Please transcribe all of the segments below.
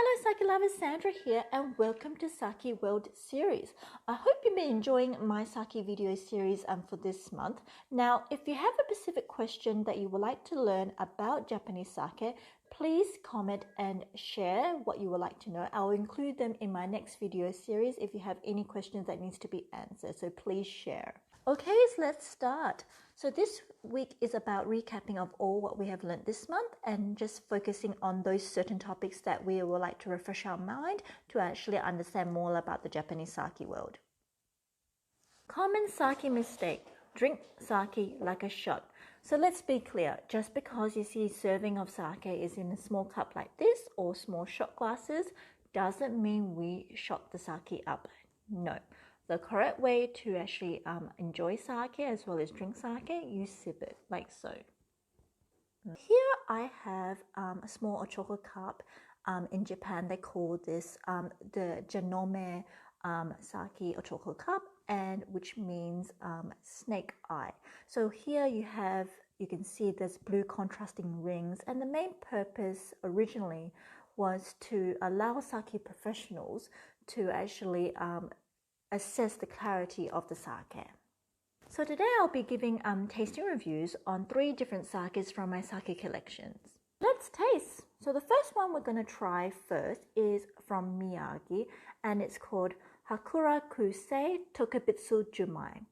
Hello Sake lovers, Sandra here and welcome to Sake World series. I hope you've been enjoying my Sake video series for this month. Now, if you have a specific question that you would like to learn about Japanese sake, please comment and share what you would like to know. I'll include them in my next video series if you have any questions that needs to be answered, so please share. Okay, so let's start. So this week is about recapping of all what we have learned this month and just focusing on those certain topics that we would like to refresh our mind to actually understand more about the Japanese sake world. Common sake mistake: drink sake like a shot. So let's be clear, just because you see serving of sake is in a small cup like this or small shot glasses doesn't mean we shot the sake up. No. The correct way to actually enjoy sake as well as drink sake, you sip it like so. Here I have a small ochoko cup. In Japan, they call this the janome sake ochoko cup, and which means snake eye. So here you can see there's blue contrasting rings, and the main purpose originally was to allow sake professionals to actually assess the clarity of the sake. So today I'll be giving tasting reviews on 3 different sakes from my sake collections. Let's taste. So the first one we're going to try first is from Miyagi, and it's called Hakurakusei Tokubestu Junmai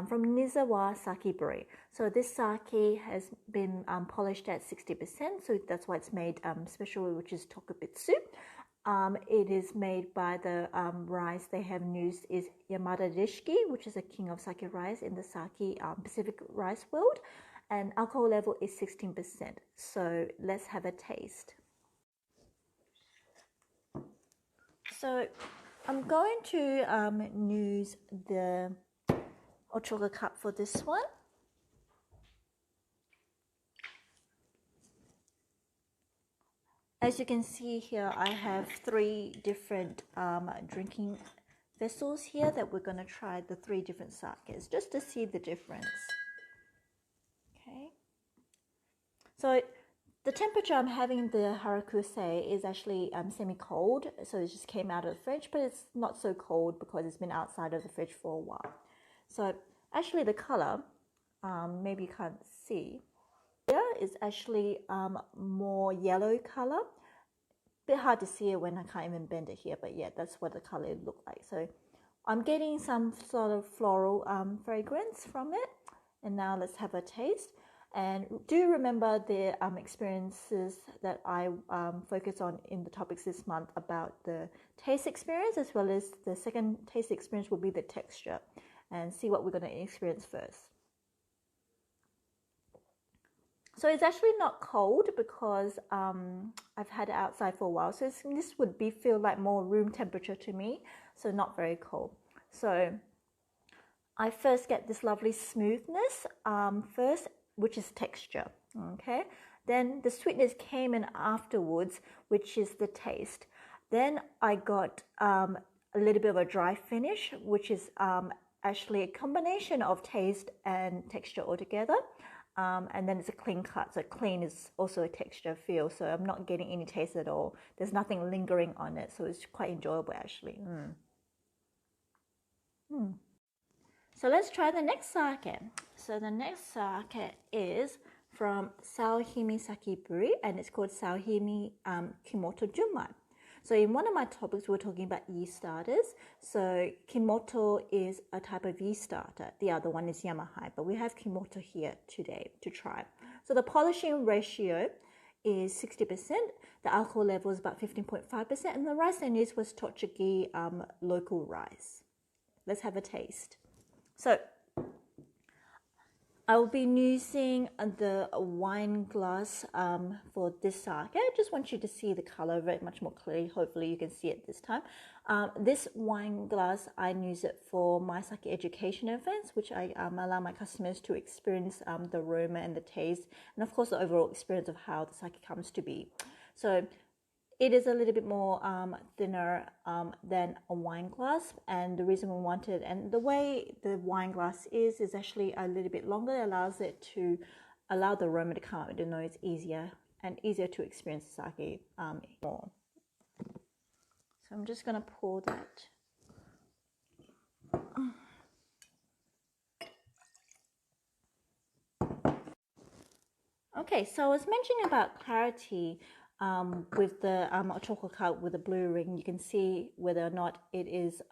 from Niizawa Sake Brewery. So this sake has been polished at 60%, so that's why it's made special, which is Tokubestu. It is made by the rice they have used is Yamada Deshiki, which is a king of sake rice in the sake Pacific rice world, and alcohol level is 16%. So let's have a taste. So I'm going to use the ochoko cup for this one. As you can see here, I have 3 different drinking vessels here that we're going to try the 3 different sakes just to see the difference. Okay. So the temperature I'm having the Hakurakusei is actually semi-cold, so it just came out of the fridge, but it's not so cold because it's been outside of the fridge for a while. So actually the color, maybe you can't see, here is actually more yellow color. Bit hard to see it when I can't even bend it here, but yeah, that's what the color looked like. So I'm getting some sort of floral fragrance from it. And now let's have a taste. And do remember the experiences that I focus on in the topics this month about the taste experience, as well as the second taste experience will be the texture, and see what we're going to experience first. So it's actually not cold because I've had it outside for a while. So this would feel like more room temperature to me. So not very cold. So I first get this lovely smoothness first, which is texture. Okay. Then the sweetness came in afterwards, which is the taste. Then I got a little bit of a dry finish, which is actually a combination of taste and texture altogether. And then it's a clean cut, so clean is also a texture feel, so I'm not getting any taste at all. There's nothing lingering on it, so it's quite enjoyable actually. So let's try the next sake. So the next sake is from Sawahime Sake Brewery, and it's called Sawahime Kimoto Junmai. So in one of my topics, we're talking about yeast starters. So Kimoto is a type of yeast starter. The other one is Yamahai, but we have Kimoto here today to try. So the polishing ratio is 60%. The alcohol level is about 15.5%, and the rice I used was Tochigi local rice. Let's have a taste. So I will be using the wine glass for this sake. I just want you to see the color of it much more clearly. Hopefully you can see it this time. This wine glass, I use it for my sake education events, which I allow my customers to experience the aroma and the taste, and of course the overall experience of how the sake comes to be. So it is a little bit more thinner than a wine glass, and the reason we wanted, and the way the wine glass is actually a little bit longer. It allows it to allow the aroma to come out with the nose easier and easier to experience the sake more. So I'm just going to pour that. Okay, so I was mentioning about clarity with the chocolate cup with the blue ring. You can see whether or not it is,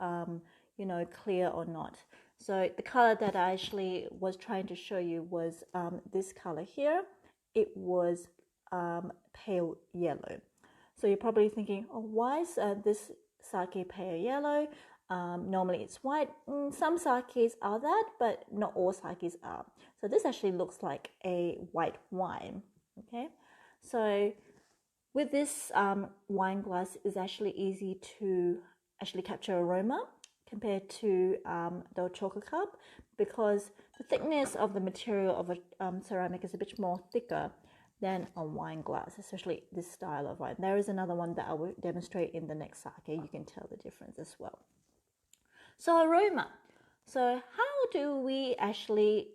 you know, clear or not. So the color that I actually was trying to show you was this color here. It was pale yellow. So you're probably thinking, oh, why is this sake pale yellow? Normally it's white. Some sakes are that, but not all sakes are. So this actually looks like a white wine. Okay, so with this wine glass, is actually easy to actually capture aroma compared to the chocolate cup, because the thickness of the material of a ceramic is a bit more thicker than a wine glass, especially this style of wine. There is another one that I will demonstrate in the next sake. You can tell the difference as well. So aroma. So how do we actually,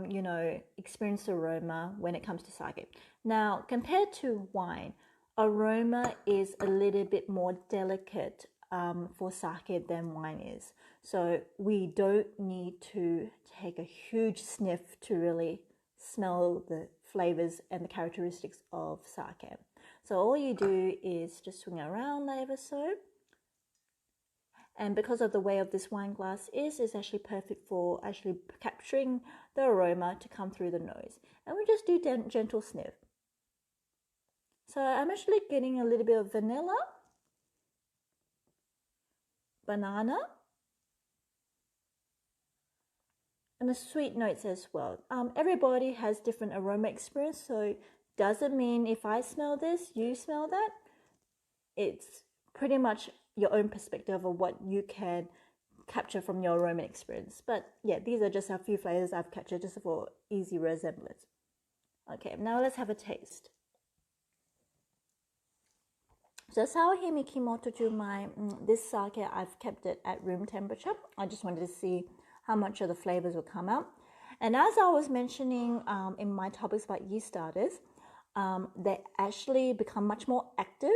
you know, experience aroma when it comes to sake? Now, compared to wine, aroma is a little bit more delicate for sake than wine is. So we don't need to take a huge sniff to really smell the flavors and the characteristics of sake. So all you do is just swing around ever so. And because of the way of this wine glass is actually perfect for actually capturing the aroma to come through the nose. And we just do gentle sniff. So I'm actually getting a little bit of vanilla, banana, and the sweet notes as well. Everybody has different aroma experience, so doesn't mean if I smell this, you smell that. It's pretty much your own perspective of what you can capture from your aroma experience. But yeah, these are just a few flavors I've captured just for easy resemblance. Okay, now let's have a taste. So Sawahime Kimoto Junmai, this sake, I've kept it at room temperature. I just wanted to see how much of the flavors will come out. And as I was mentioning in my topics about yeast starters, they actually become much more active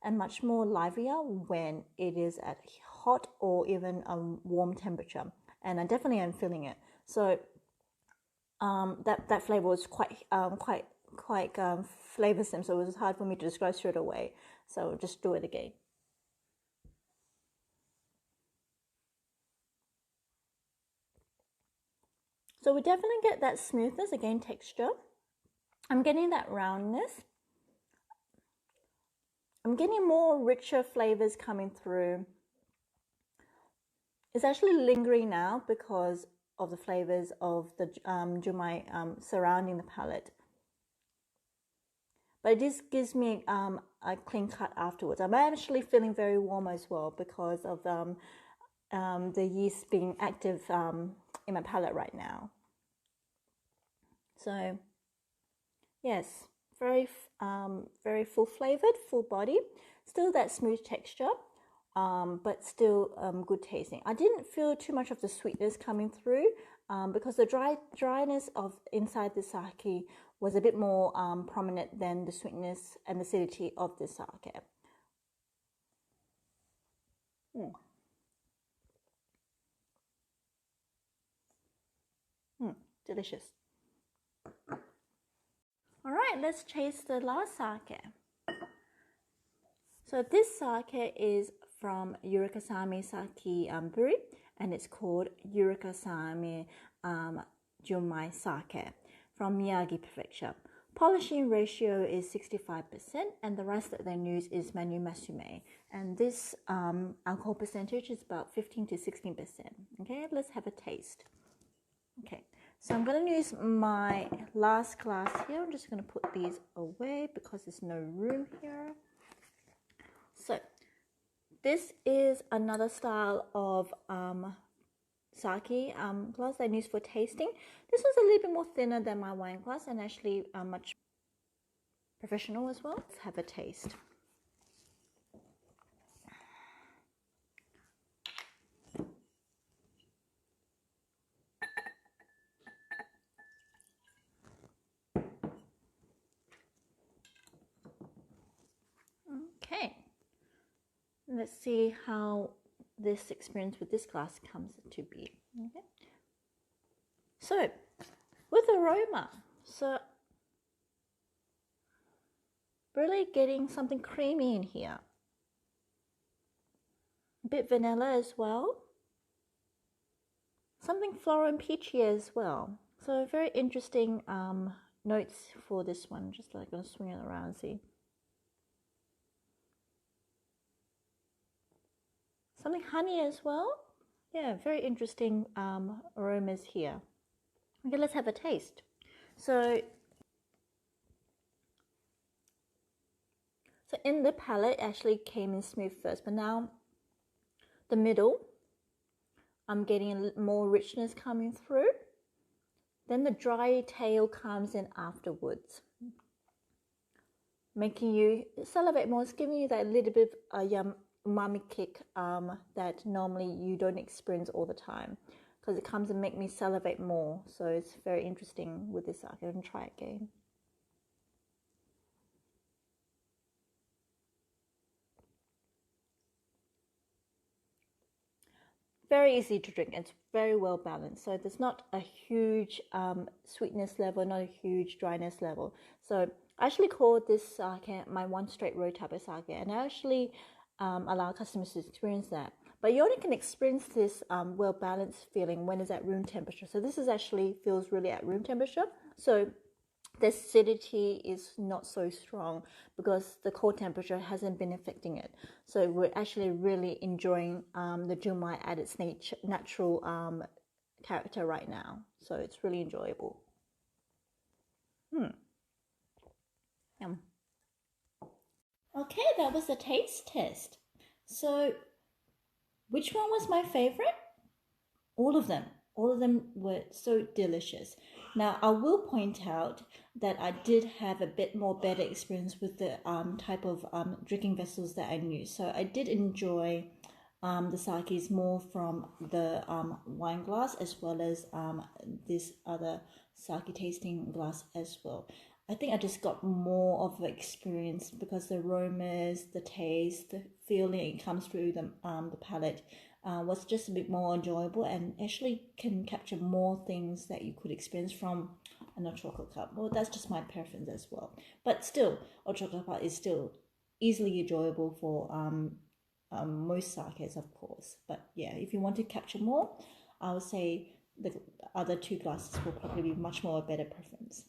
and much more livelier when it is at hot or even a warm temperature. And I definitely am feeling it. So that flavor was quite flavorsome, so it was hard for me to describe straight away. So just do it again. So we definitely get that smoothness, again, texture. I'm getting that roundness. I'm getting more richer flavors coming through. It's actually lingering now because of the flavors of the junmai surrounding the palate. But this gives me a clean cut afterwards. I'm actually feeling very warm as well because of the yeast being active in my palate right now. So yes, very full flavored, full body, still that smooth texture, but still good tasting. I didn't feel too much of the sweetness coming through because the dryness of inside the sake was a bit more prominent than the sweetness and the acidity of the sake. Delicious. All right, let's taste the last sake. So this sake is from Urakasumi Sake Brewery, and it's called Urakasumi Junmai Sake from Miyagi Prefecture. Polishing ratio is 65%, and the rice that they use is Manu Masume. And this alcohol percentage is about 15 to 16%. Okay, let's have a taste. Okay, so I'm going to use my last glass here. I'm just going to put these away because there's no room here. So this is another style of sake glass I use for tasting. This was a little bit more thinner than my wine glass and actually much professional as well. Let's have a taste. Okay, let's see how this experience with this glass comes to be. Okay. So, with aroma, so really getting something creamy in here. A bit vanilla as well. Something floral and peachy as well. So very interesting notes for this one. Just like gonna swing it around and see. Something honey as well. Yeah, very interesting aromas here. Okay, let's have a taste. So in the palate, actually came in smooth first, but now the middle, I'm getting more richness coming through. Then the dry tail comes in afterwards, making you salivate more. It's giving you that little bit of umami kick that normally you don't experience all the time, because it comes and make me salivate more. So it's very interesting with this sake. I'm going to try it again. Very easy to drink. It's very well balanced. So there's not a huge sweetness level, not a huge dryness level. So I actually call this sake my one straight road type of sake, and I actually allow customers to experience that. But you only can experience this well balanced feeling when it's at room temperature. So this is actually feels really at room temperature. So the acidity is not so strong because the cold temperature hasn't been affecting it. So we're actually really enjoying the Junmai at its natural character right now. So it's really enjoyable. Yum. Okay, that was a taste test. So which one was my favorite? All of them. All of them were so delicious. Now, I will point out that I did have a bit more better experience with the type of drinking vessels that I used. So I did enjoy the sakes more from the wine glass, as well as this other sake tasting glass as well. I think I just got more of an experience because the aromas, the taste, the feeling it comes through the palate was just a bit more enjoyable, and actually can capture more things that you could experience from an chocolate cup. Well, that's just my preference as well. But still, a chocolate cup is still easily enjoyable for most sakes, of course. But yeah, if you want to capture more, I would say the other two glasses will probably be much more a better preference.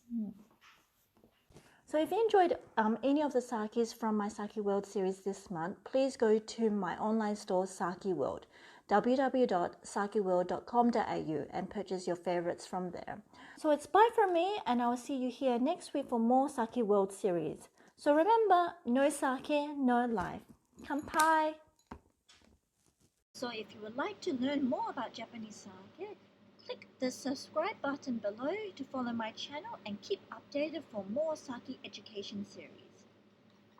So if you enjoyed any of the sakes from my Sake World series this month, please go to my online store Sake World, www.sakeworld.com.au, and purchase your favorites from there. So it's bye from me, and I will see you here next week for more Sake World series. So remember, no sake, no life. Kampai! So if you would like to learn more about Japanese sake, click the subscribe button below to follow my channel and keep updated for more sake education series.